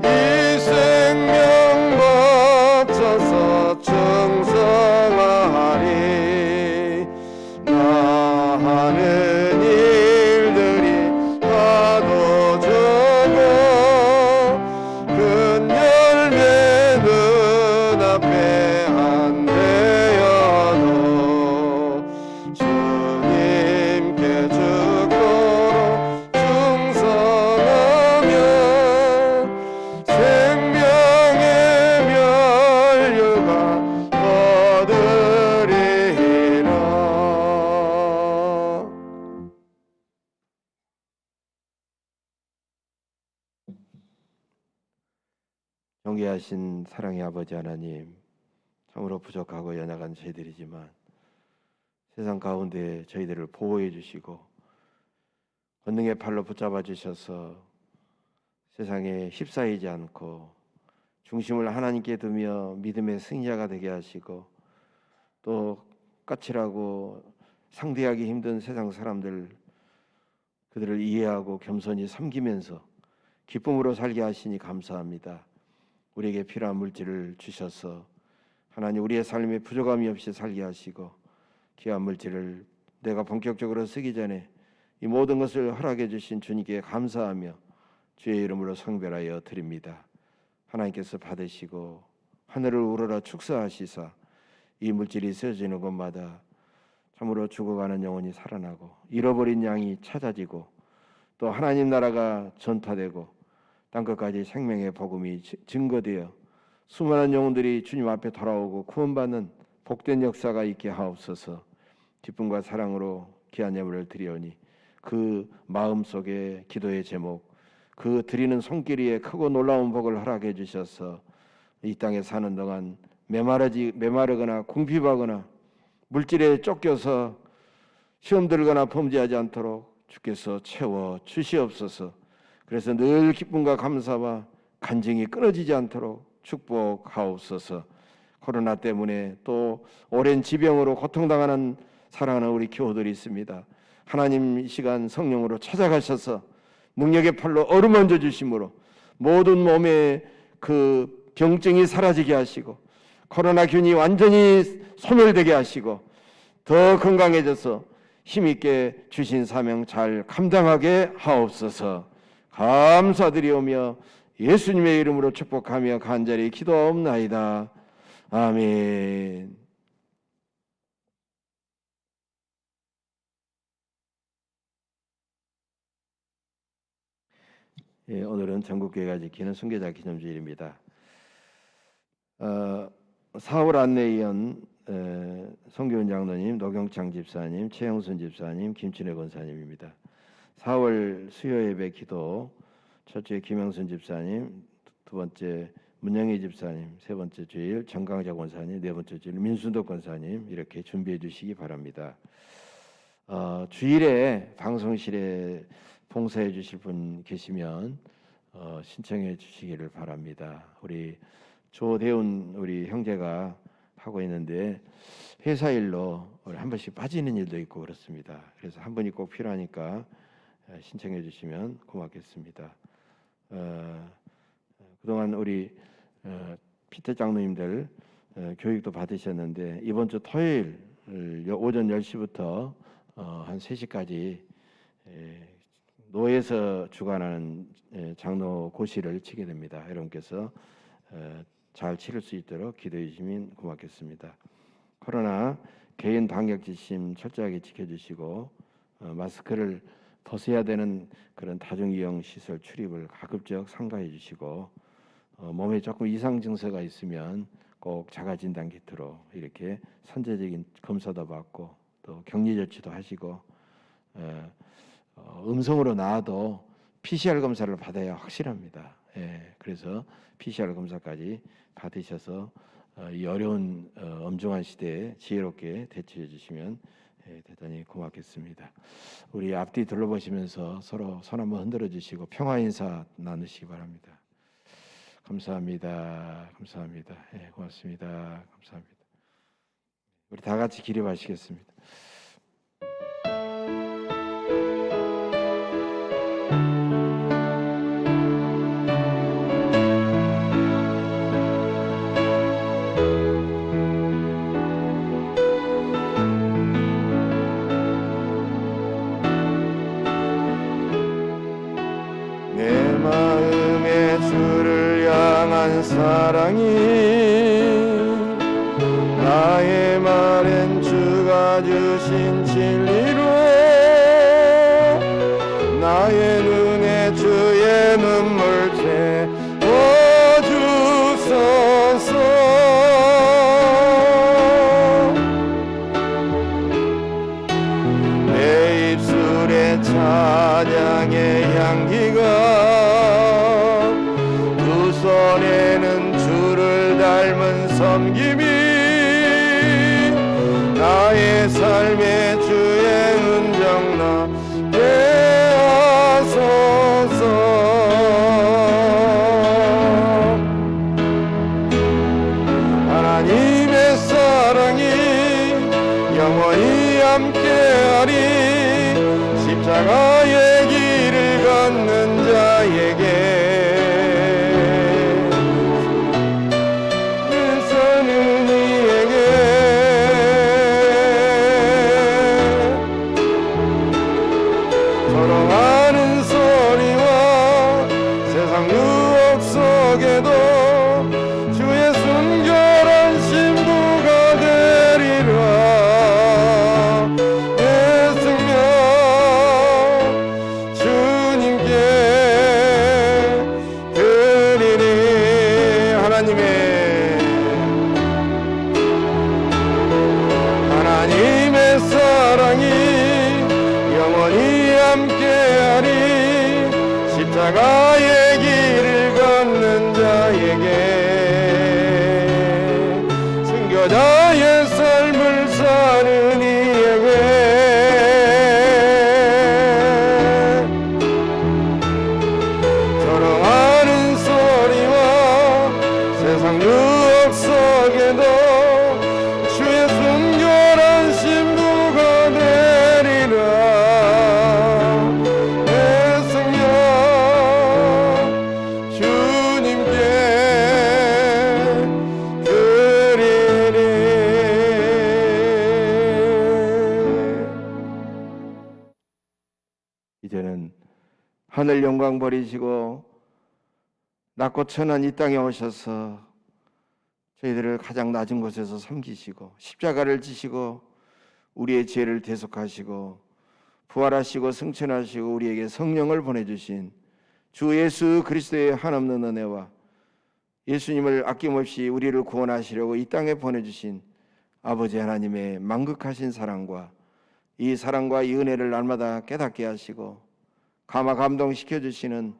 이 생명 바쳐서 충성하리. 나 하는 일들이 하도 적어 큰 열매 눈앞에 안 되어도 주님께 죽도록 충성하면 생명의 면류가 얻으리라. 존귀하신 사랑의 아버지 하나님, 참으로 부족하고 연약한 저희들이지만 세상 가운데 저희들을 보호해 주시고 권능의 팔로 붙잡아 주셔서 세상에 휩싸이지 않고 중심을 하나님께 두며 믿음의 승리자가 되게 하시고, 또 까칠하고 상대하기 힘든 세상 사람들, 그들을 이해하고 겸손히 섬기면서 기쁨으로 살게 하시니 감사합니다. 우리에게 필요한 물질을 주셔서 하나님 우리의 삶에 부족함이 없이 살게 하시고, 귀한 물질을 내가 본격적으로 쓰기 전에 이 모든 것을 허락해 주신 주님께 감사하며 주의 이름으로 성별하여 드립니다. 하나님께서 받으시고 하늘을 우러러 축사하시사 이 물질이 쓰여지는 곳마다 참으로 죽어가는 영혼이 살아나고 잃어버린 양이 찾아지고 또 하나님 나라가 전파되고 땅끝까지 생명의 복음이 증거되어 수많은 영혼들이 주님 앞에 돌아오고 구원받는 복된 역사가 있게 하옵소서. 기쁨과 사랑으로 귀한 예물을 드리오니 그 마음속에 기도의 제목, 그 드리는 손길이에 크고 놀라운 복을 허락해 주셔서 이 땅에 사는 동안 메마르거나 궁핍하거나 물질에 쫓겨서 시험 들거나 범죄하지 않도록 주께서 채워 주시옵소서. 그래서 늘 기쁨과 감사와 간증이 끊어지지 않도록 축복하옵소서. 코로나 때문에 또 오랜 지병으로 고통당하는 사랑하는 우리 교우들이 있습니다. 하나님 이 시간 성령으로 찾아가셔서 능력의 팔로 어루만져 주심으로 모든 몸의 그 병증이 사라지게 하시고 코로나균이 완전히 소멸되게 하시고 더 건강해져서 힘있게 주신 사명 잘 감당하게 하옵소서. 감사드리오며 예수님의 이름으로 축복하며 간절히 기도하옵나이다. 아멘. 예, 오늘은 전국교회가 지키는 순교자 기념주일입니다. 4월 안내위원 송교훈 장로님, 노경창 집사님, 최영순 집사님, 김춘혜 권사님입니다. 4월 수요예배 기도 첫째 김영순 집사님, 두 번째 문영희 집사님, 세 번째 주일 정강자 권사님, 네 번째 주일 민순덕 권사님 이렇게 준비해 주시기 바랍니다. 주일에 방송실에 봉사해 주실 분 계시면 신청해 주시기를 바랍니다. 우리 조대훈 우리 형제가 하고 있는데 회사 일로 한 번씩 빠지는 일도 있고 그렇습니다. 그래서 한 분이 꼭 필요하니까 신청해 주시면 고맙겠습니다. 그동안 우리 피태 장로님들 교육도 받으셨는데 이번 주 토요일 오전 10시부터 한 3시까지 노에서 주관하는 장로 고시를 치게 됩니다. 여러분께서 잘 치를 수 있도록 기도해 주시면 고맙겠습니다. 코로나 개인 방역 지침 철저하게 지켜주시고 마스크를 벗어야 되는 그런 다중이용 시설 출입을 가급적 삼가해 주시고 몸에 조금 이상 증세가 있으면 꼭 자가진단 키트로 이렇게 선제적인 검사도 받고 또 격리 조치도 하시고 음성으로 나와도 PCR 검사를 받아야 확실합니다. 그래서 PCR 검사까지 받으셔서 이 어려운 엄중한 시대에 지혜롭게 대처해 주시면 대단히 고맙겠습니다. 우리 앞뒤 둘러보시면서 서로 손 한번 흔들어 주시고 평화 인사 나누시기 바랍니다. 감사합니다. 감사합니다. 고맙습니다. 감사합니다. 우리 다 같이 기립하시겠습니다. 내 마음에 주를 향한 사랑이 나의 말엔 주가 주신 진리로 나의 눈에 주의 눈물 채워주소서. 내 입술에 찬양의 향기가 두 손에는 섬김이 나의 삶의 주의 은정 나게 하소서. 하나님의 사랑이 영원히 함께하리. 십자가의 길을 걷는 자에게 사는 이에게 조롱하는 소리와 세상 유혹 속에도 주의 순결한 신부가 되리라. 내 생명 주님께 드리리. 하나님의 사랑이 영원히 함께하리. 십자가의 길을 걷는 자에게 순교자의 삶을 사는 이에게 조롱하는 소리와 세상 유혹 속에도 주의 순결한 신부가 되리라. 내 생명 주님께 드리리. 이제는 하늘 영광 버리시고 낮고 천한 이 땅에 오셔서 저희들을 가장 낮은 곳에서 섬기시고 십자가를 지시고 우리의 죄를 대속하시고 부활하시고 승천하시고 우리에게 성령을 보내주신 주 예수 그리스도의 한없는 은혜와 예수님을 아낌없이 우리를 구원하시려고 이 땅에 보내주신 아버지 하나님의 만극하신 사랑과 이 사랑과 이 은혜를 날마다 깨닫게 하시고 감화 감동시켜 주시는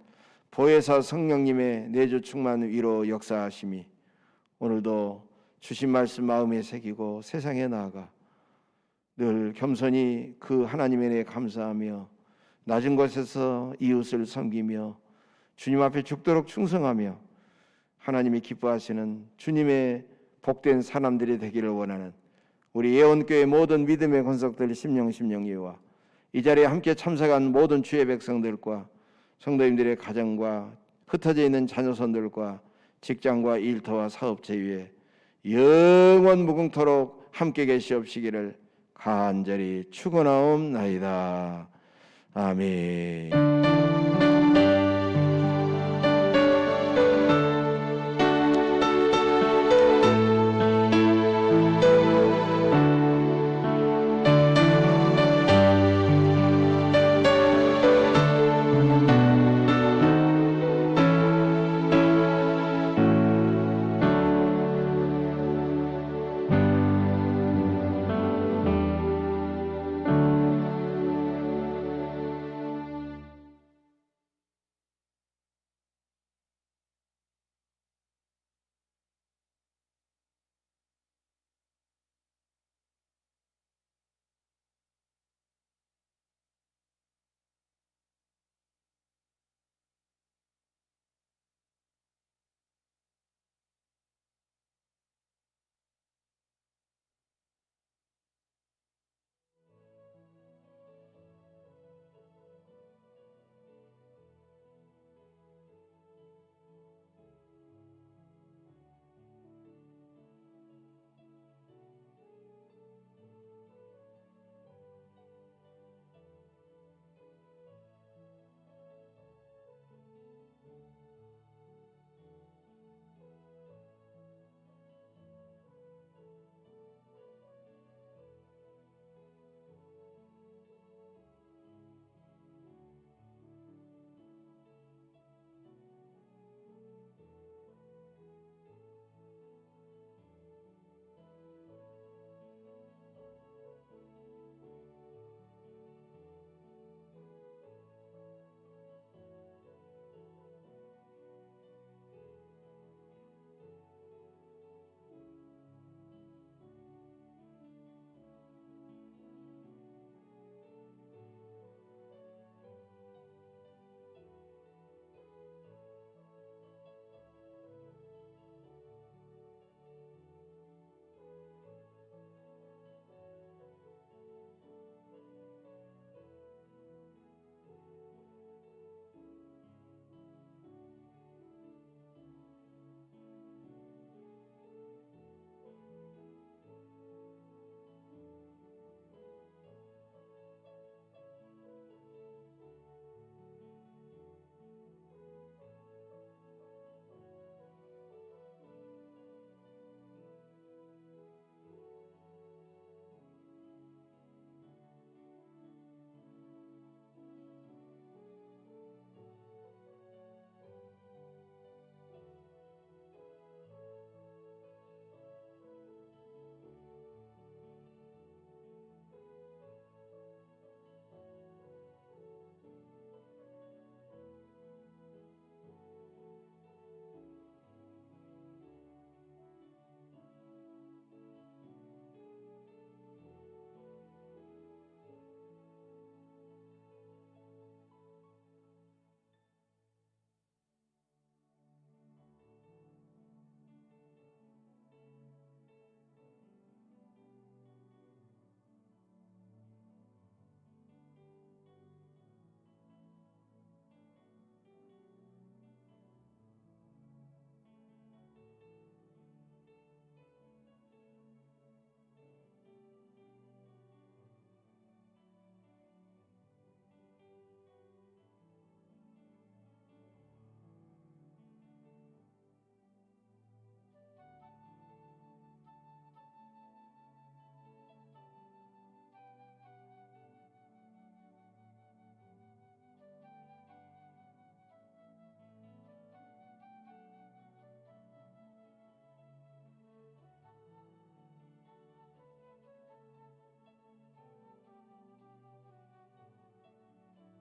보혜사 성령님의 내주 충만 위로 역사하심이 오늘도 주신 말씀 마음에 새기고 세상에 나아가 늘 겸손히 그 하나님의 은혜에 감사하며 낮은 곳에서 이웃을 섬기며 주님 앞에 죽도록 충성하며 하나님이 기뻐하시는 주님의 복된 사람들이 되기를 원하는 우리 예원교회 모든 믿음의 권속들 심령예와 이 자리에 함께 참석한 모든 주의 백성들과 성도님들의 가정과 흩어져 있는 자녀손들과 직장과 일터와 사업체 위에 영원 무궁토록 함께 계시옵시기를 간절히 축원하옵나이다. 아멘.